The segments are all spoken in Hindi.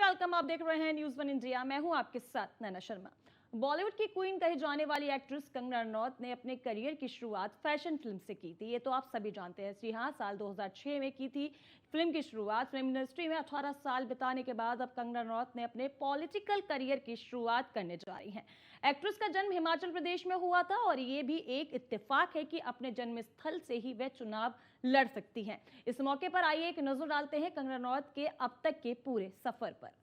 वेलकम। आप देख रहे हैं न्यूज़ 1 इंडिया। मैं हूं आपके साथ नैना शर्मा। बॉलीवुड की क्वीन कही जाने वाली एक्ट्रेस कंगना रनौत ने अपने करियर की शुरुआत फैशन फिल्म से की थी। ये तो आप सभी जानते हैं। जी हां, साल 2006 में की थी फिल्म की शुरुआत। फिल्म इंडस्ट्री में 18 साल बिताने के बाद अब कंगना रनौत ने अपने पॉलिटिकल करियर की शुरुआत करने जा रही हैं। एक्ट्रेस का जन्म हिमाचल प्रदेश में हुआ था और ये भी एक इत्तेफाक है कि अपने जन्म स्थल से ही वह चुनाव लड़ सकती हैं। इस मौके पर आइए एक नजर डालते हैं कंगना रनौत के अब तक के पूरे सफर पर।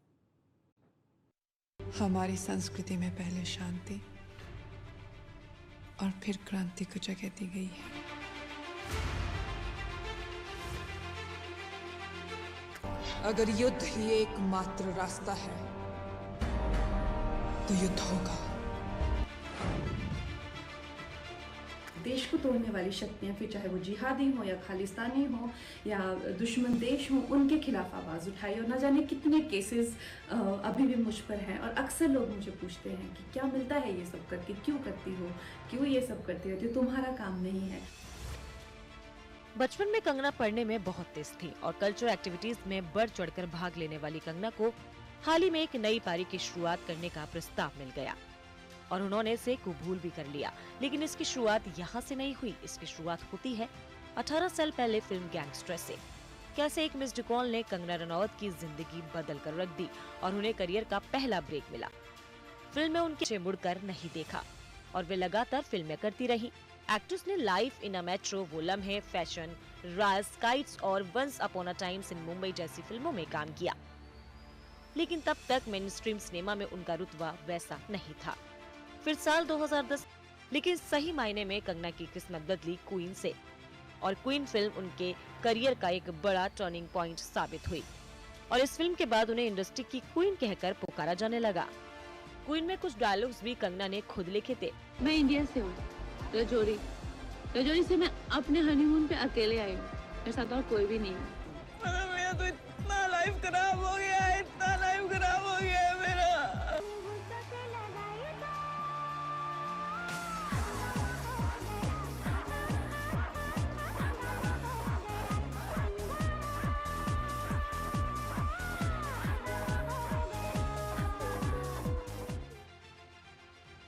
हमारी संस्कृति में पहले शांति और फिर क्रांति को जगह दी गई है। अगर युद्ध ही एकमात्र रास्ता है तो युद्ध होगा। देश को तोड़ने वाली शक्तियां, फिर चाहे वो जिहादी हो या खालिस्तानी हो या दुश्मन देश हो, उनके खिलाफ आवाज़ उठाई। और न जाने कितने केसेस अभी भी मुझ पर हैं। और अक्सर लोग मुझे पूछते हैं कि क्या मिलता है ये सब करके, क्यों करती हो, क्यों ये सब करती रहती हो, तुम्हारा काम नहीं है। बचपन में कंगना पढ़ने में बहुत तेज थी और कल्चरल एक्टिविटीज में बढ़ चढ़कर भाग लेने वाली कंगना को हाल ही में एक नई पारी की शुरुआत करने का प्रस्ताव मिल गया और उन्होंने इसे कबूल भी कर लिया। लेकिन इसकी शुरुआत यहाँ से नहीं हुई। इसकी शुरुआत होती है 18 साल पहले फिल्म गैंगस्टर से। कैसे एक मिस्ड कॉल ने कंगना रनौत की जिंदगी बदल कर रख दी और उन्हें करियर का पहला ब्रेक मिला। फिल्म में उनके मुड़कर नहीं देखा और वे लगातार फिल्में करती रही। एक्ट्रेस ने life in a Metro, Woh Lamhe, Fashion, Raaz, Kites और Once Upon a Times in Mumbai जैसी फिल्मों में काम किया। लेकिन तब तक मेन स्ट्रीम सिनेमा में उनका रुतबा वैसा नहीं था। फिर साल 2010, लेकिन सही मायने में कंगना की किस्मत बदली क्वीन से और क्वीन फिल्म उनके करियर का एक बड़ा टर्निंग पॉइंट साबित हुई और इस फिल्म के बाद उन्हें इंडस्ट्री की क्वीन कहकर पुकारा जाने लगा। क्वीन में कुछ डायलॉग्स भी कंगना ने खुद लिखे थे। मैं इंडिया से हूँ, रजौरी से मैं अपने हनीमून पे अकेले आई हूँ। मेरे साथ और कोई भी नहीं है। मेरा तो इतना लाइफ खराब हो गया है, इतना लाइफ खराब हो गया है मेरा।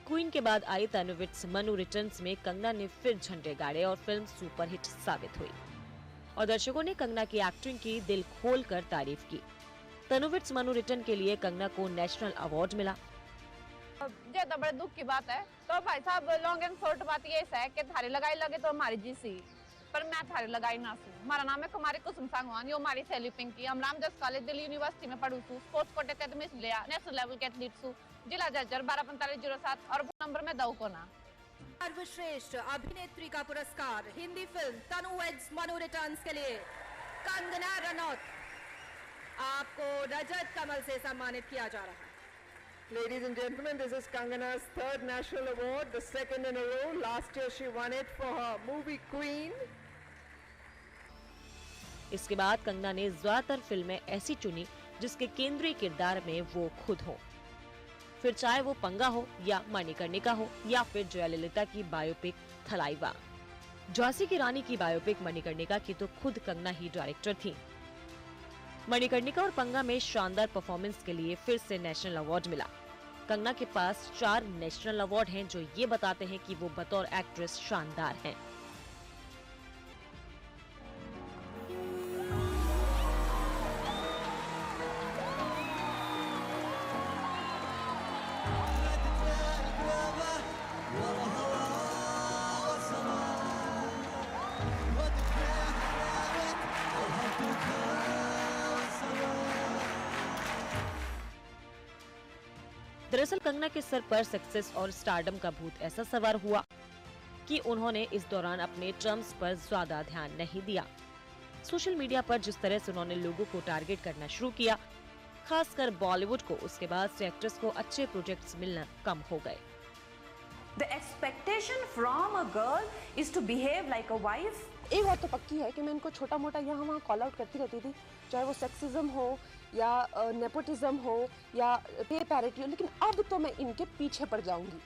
क्वीन के बाद आई तनुविट्स मनु रिटर्न्स में कंगना ने फिर झंडे गाड़े और फिल्म सुपरहिट साबित हुई और दर्शकों ने कंगना की एक्टिंग की दिल खोलकर तारीफ की। तनुविट्स मनु रिटर्न के लिए कंगना को नेशनल अवार्ड मिला। ज्यादा बड़े दुख की बात है तो भाई साहब, लॉन्ग एंड शॉर्ट बात ये है कि थारी लगाई लगे तो हमारी जी सी, पर मैं थारी लगाई ना सू। हमारा नाम है कुमारी कुसुम सांगवान, यो हमारी सैली पिंकी। हम रामदास कॉलेज दिल्ली यूनिवर्सिटी में पढ़ू सू, स्पोर्ट्स कोटे तहत मिस लिया, नेशनल लेवल के एथलीट सू, जिला जजर 124507 और नंबर में दऊ को ना। सर्वश्रेष्ठ अभिनेत्री का पुरस्कार हिंदी फिल्म तनुविट्स मनु रिटर्न्स के लिए कंगना रनौत, आपको रजत कमल से सम्मानित किया जा रहा है। Ladies and gentlemen, this is Kangana's third national award, the second in a row. Last year she won it for her movie Queen. इसके बाद कंगना ने ज्यादातर फिल्में ऐसी चुनी जिसके केंद्रीय किरदार में वो खुद हो, फिर चाहे वो पंगा हो या मणिकर्णिका हो या फिर जयललिता की बायोपिक थलाइवा। झांसी की रानी की बायोपिक मणिकर्णिका की तो खुद कंगना ही डायरेक्टर थी। मणिकर्णिका और पंगा में शानदार परफॉर्मेंस के लिए फिर से नेशनल अवार्ड मिला। कंगना के पास 4 नेशनल अवार्ड हैं जो ये बताते हैं कि वो बतौर एक्ट्रेस शानदार हैं। दरअसल कंगना के सर पर सक्सेस और स्टारडम का भूत ऐसा सवार हुआ कि उन्होंने इस दौरान अपने टर्म्स पर ज्यादा ध्यान नहीं दिया। सोशल मीडिया पर जिस तरह से उन्होंने लोगों को टारगेट करना शुरू किया, खासकर बॉलीवुड को, उसके बाद से एक्ट्रेस को अच्छे प्रोजेक्ट्स मिलना कम हो गए। The expectation from a girl is to behave like a wife. एक बात तो पक्की है कि मैं इनको छोटा मोटा यहाँ वहाँ कॉल आउट करती रहती थी, चाहे वो सेक्सिज्म हो या नेपोटिज्म हो या पे पैरिटी हो, लेकिन अब तो मैं इनके पीछे पड़ जाऊंगी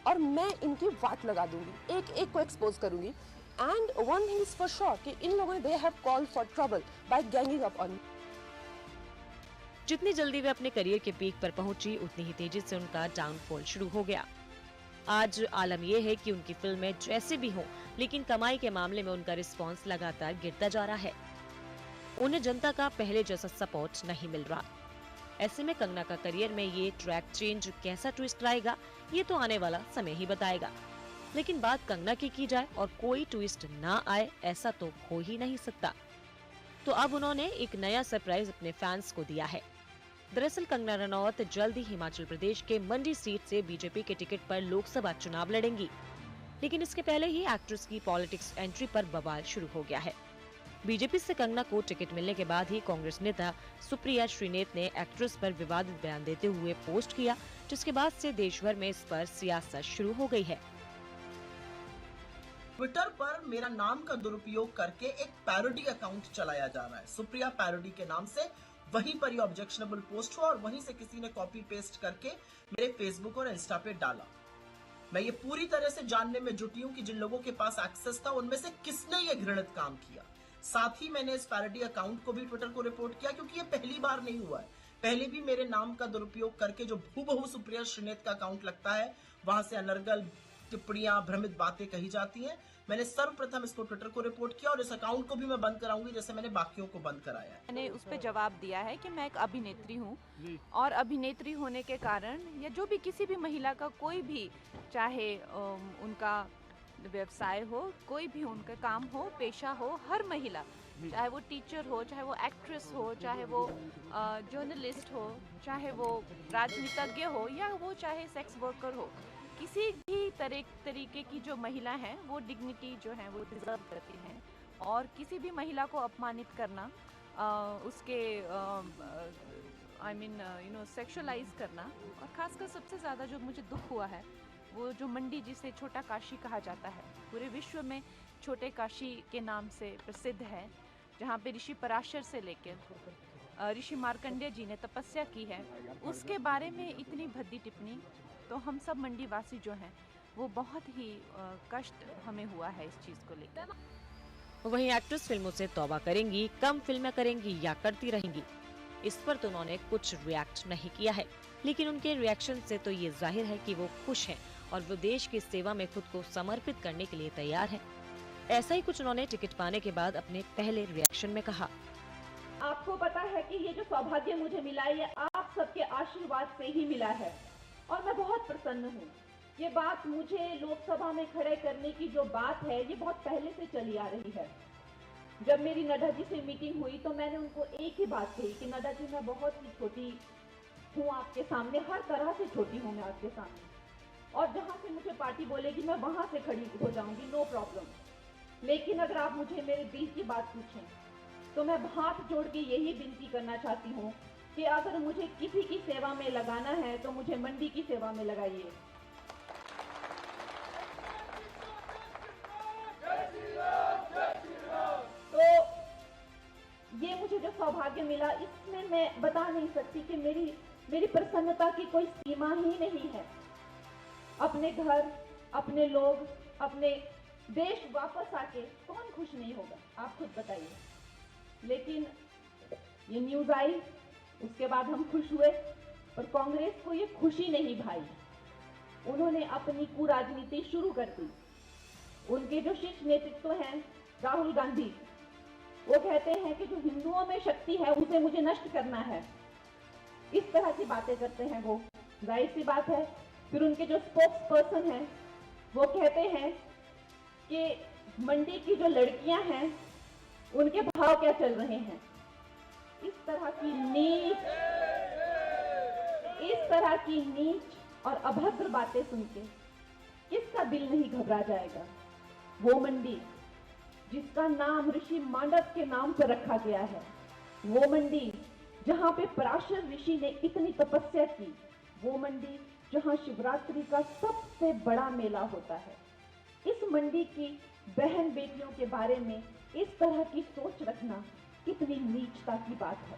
और मैं इनकी वाट लगा दूंगी, एक एक को एक्सपोज करूंगी। And one thing is for sure कि इन लोगों ने they have called for trouble by ganging up on. जितनी जल्दी वे अपने करियर के पीक पर पहुंची, उतनी ही तेजी से उनका डाउनफॉल शुरू हो गया। आज आलम यह है कि उनकी फिल्में जैसे भी हों, लेकिन कमाई के मामले में उनका रिस्पॉन्स लगातार गिरता जा रहा है। उन्हें जनता का पहले जैसा सपोर्ट नहीं मिल रहा। ऐसे में कंगना का करियर में ये ट्रैक चेंज कैसा ट्विस्ट लाएगा, ये तो आने वाला समय ही बताएगा। लेकिन बात कंगना की जाए और कोई ट्विस्ट ना आए, ऐसा तो हो ही नहीं सकता। तो अब उन्होंने एक नया सरप्राइज अपने फैंस को दिया है। दरअसल कंगना रनौत जल्द ही हिमाचल प्रदेश के मंडी सीट से बीजेपी के टिकट पर लोकसभा चुनाव लड़ेंगी। लेकिन इसके पहले ही एक्ट्रेस की पॉलिटिक्स एंट्री पर बवाल शुरू हो गया है। बीजेपी से कंगना को टिकट मिलने के बाद ही कांग्रेस नेता सुप्रिया श्रीनेत ने एक्ट्रेस पर विवादित बयान देते हुए पोस्ट किया, जिसके बाद से देश भर में इस पर सियासत शुरू हो गई है। ट्विटर पर मेरा नाम का दुरुपयोग करके एक पैरोडी अकाउंट चलाया जा रहा है, सुप्रिया पैरोडी के नाम से। वहीं पर ये ऑब्जेक्शनेबल पोस्ट हुआ और वहीं से किसी ने कॉपी पेस्ट करके मेरे फेसबुक और इंस्टा पे डाला। मैं ये पूरी तरह से जानने में जुटी हूँ कि जिन लोगों के पास एक्सेस था उनमें से किसने ये घृणित काम किया। साथ ही मैंने इस पैरोडी अकाउंट को भी ट्विटर को रिपोर्ट किया, क्योंकि ये पहली बार नहीं हुआ है। पहले भी मेरे नाम का दुरुपयोग करके जो हूबहू सुप्रिया श्रीनेत का अकाउंट लगता है, वहां से अनर्गल टिप्पणियां, भ्रमित बातें कही जाती हैं। मैंने सर्वप्रथम इसको ट्विटर को रिपोर्ट किया और इस अकाउंट को भी मैं बंद कराऊंगी, जैसे मैंने बाकियों को बंद कराया है। मैंने उस पर जवाब दिया है कि मैं एक अभिनेत्री हूँ और अभिनेत्री होने के कारण या जो भी किसी भी महिला का कोई भी, चाहे उनका व्यवसाय हो, कोई भी उनका काम हो, पेशा हो, हर महिला, चाहे वो टीचर हो, चाहे वो एक्ट्रेस हो, चाहे वो जर्नलिस्ट हो, चाहे वो राजनीतिज्ञ हो या वो चाहे सेक्स वर्कर हो, किसी भी तरीके की जो महिला हैं वो डिग्निटी जो है वो डिजर्व करती हैं। और किसी भी महिला को अपमानित करना, उसके सेक्सुअलाइज करना, और खासकर सबसे ज़्यादा जो मुझे दुख हुआ है वो जो मंडी, जिसे छोटा काशी कहा जाता है, पूरे विश्व में छोटे काशी के नाम से प्रसिद्ध है, जहाँ पे ऋषि पराशर से लेकर ऋषि मार्कंडेय जी ने तपस्या की है, उसके बारे में इतनी भद्दी टिप्पणी, तो हम सब मंडी वासी जो हैं वो बहुत ही कष्ट हमें हुआ है इस चीज़ को लेकर। वहीं एक्ट्रेस फिल्मों से तौबा करेंगी, कम फिल्में करेंगी या करती रहेंगी, इस पर तो उन्होंने कुछ रिएक्ट नहीं किया है। लेकिन उनके रिएक्शन से तो ये जाहिर है कि वो खुश हैं और वो देश की सेवा में खुद को समर्पित करने के लिए तैयार हैं। ऐसा ही कुछ उन्होंने टिकट पाने के बाद अपने पहले रिएक्शन में कहा। आपको पता है कि ये जो सौभाग्य मुझे मिला है, ये आप सबके आशीर्वाद से ही मिला है और मैं बहुत प्रसन्न हूँ। ये बात मुझे लोकसभा में खड़े करने की जो बात है, ये बहुत पहले से चली आ रही है। जब मेरी नड्डा जी से मीटिंग हुई तो मैंने उनको एक ही बात कही कि नड्डा जी, मैं बहुत ही छोटी हूँ आपके सामने, हर तरह से छोटी हूँ मैं आपके सामने, और जहाँ से मुझे पार्टी बोलेगी मैं वहाँ से खड़ी हो जाऊँगी, नो प्रॉब्लम। लेकिन अगर आप मुझे मेरे दिल की बात पूछें तो मैं हाथ जोड़ के यही विनती करना चाहती हूँ कि अगर मुझे किसी की सेवा में लगाना है तो मुझे मंडी की सेवा में लगाइए। तो ये मुझे जो सौभाग्य मिला, इसमें मैं बता नहीं सकती कि मेरी प्रसन्नता की कोई सीमा ही नहीं है। अपने घर, अपने लोग, अपने देश वापस आके कौन खुश नहीं होगा, आप खुद बताइए। लेकिन ये न्यूज़ आई, उसके बाद हम खुश हुए, पर कांग्रेस को ये खुशी नहीं भाई। उन्होंने अपनी कुराजनीति शुरू कर दी। उनके जो शीर्ष नेतृत्व हैं, राहुल गांधी, वो कहते हैं कि जो हिंदुओं में शक्ति है उसे मुझे नष्ट करना है, इस तरह की बातें करते हैं वो। जाहिर सी बात है। फिर उनके जो स्पोक्स पर्सन हैं वो कहते हैं कि मंडी की जो लड़कियां हैं उनके भाव क्या चल रहे हैं। इस तरह की नीच और अभद्र बातें सुन के किसका दिल नहीं घबरा जाएगा। वो मंडी जिसका नाम ऋषि मांडव के नाम पर रखा गया है, वो मंडी जहाँ पे पराशर ऋषि ने इतनी तपस्या की, वो मंडी जहाँ शिवरात्रि का सबसे बड़ा मेला होता है। इस मंडी की बहन बेटियों के बारे में इस तरह की सोच रखना कितनी नीचता की बात है।